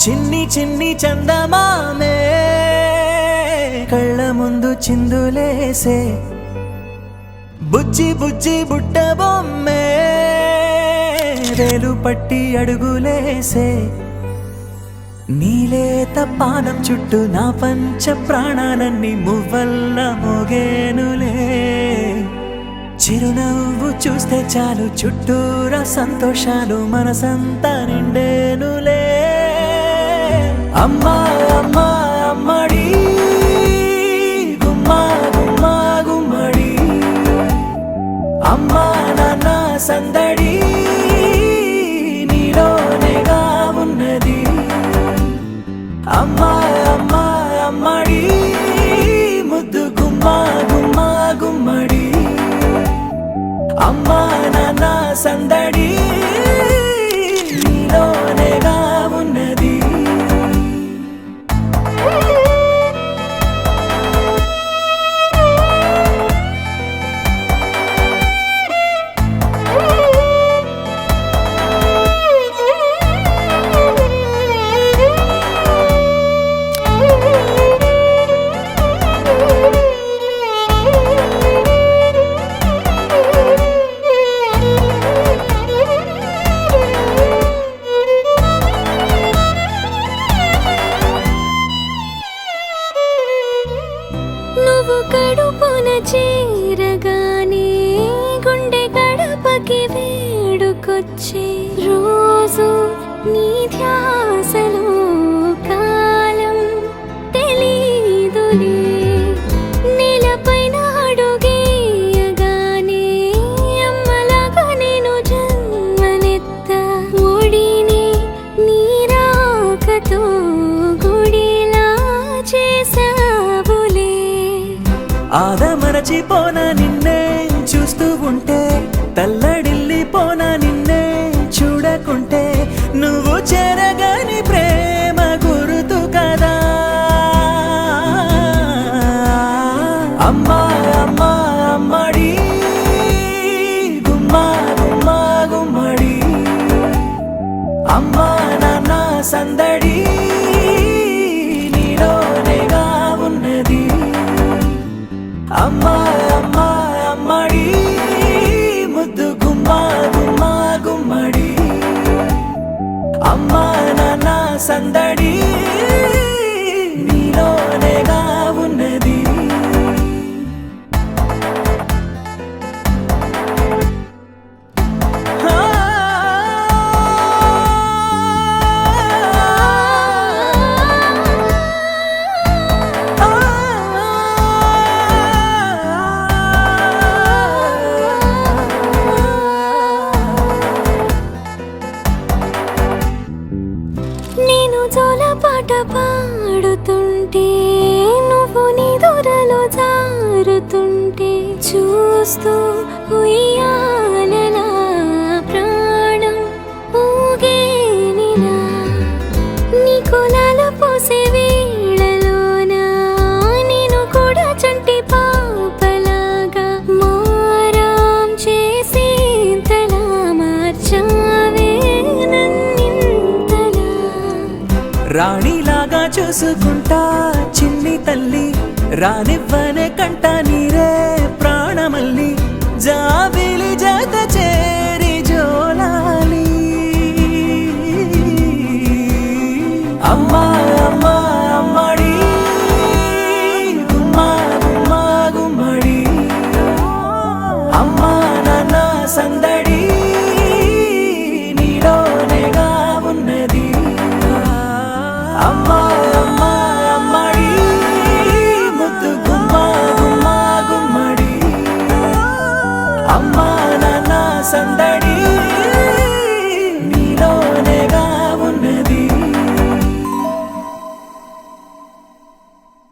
చిన్ని చిన్ని చందమామే కళ్ళ ముందు చిందులేసే బుజ్జి బుజ్జి బుట్ట బొమ్మే వేలు పట్టి అడుగులేసే నీలేత పానం చుట్టూ నా పంచ ప్రాణాలన్నీ మువ్వల్ల మోగేనులే చిరునవ్వు చూస్తే చాలు చుట్టూరా సంతోషాలు మనసంతా నిండేనులే అమ్మా అమ్మా అమ్మడి గుమ్మా గుమ్మా గుమ్మడి అమ్మా నాన్న సందడి నీలోనేగా ఉన్నది అమ్మా అమ్మా అమ్మడి ముద్దు గుమ్మా గుమ్మా గుమ్మడి అమ్మా నాన్న సందడి నీలోనేగా ఉన్నది కడుపున చేరగానే గుండె గడపకి వేడుకొచ్చే రోజు నీ ధ్యాసలో కాలం తెలీదులే నేలపైన అడుగేయగానే అమ్మలాగా నేను జన్మనెత్త ఒడిని నీ రాకతో గుడిలా చేసావులే ఆదమరచిపోనా నిన్నే చూస్తూ ఉంటే తల్లడిల్లిపోనా నిన్నే చూడకుంటే నువ్వు చెరగని ప్రేమ గుర్తు కదా అమ్మా అమ్మా అమ్మడి గుమ్మా గుమ్మా గుమ్మడి అమ్మా నాన్న సందడి నీలోనేగా ఉన్నది అమ్మా అమ్మా అమ్మడి ముద్దు గుమ్మా గుమ్మా గుమ్మడి అమ్మా నాన్న సందడి నీలోనేగా ఉన్నది నేను జోలపాట పాడుతుంటే నువ్వు నీ దూరలో జారుతుంటే చూస్తూ ఉయ్యాలలా ప్రాణం ఊగేనిలా నీ కులాల పోసే వేళలోన నేను కూడా చంటి పాపలాగా మారాం చేసేంతలా మార్చావే రాణిలాగా చూసుకుంటా చిన్ని తల్లి రానివ్వనే కంట నీరే ప్రాణమల్లి జాబిలి జత చేరి జోలాలి అమ్మా అమ్మా అమ్మడి గుమ్మా గుమ్మా గుమ్మడి అమ్మా నాన్న సందడి నీలోనేగా ఉన్నది అమ్మా అమ్మా అమ్మడి ముద్దు గుమ్మా గుమ్మా గుమ్మడి అమ్మా నాన్న సందడి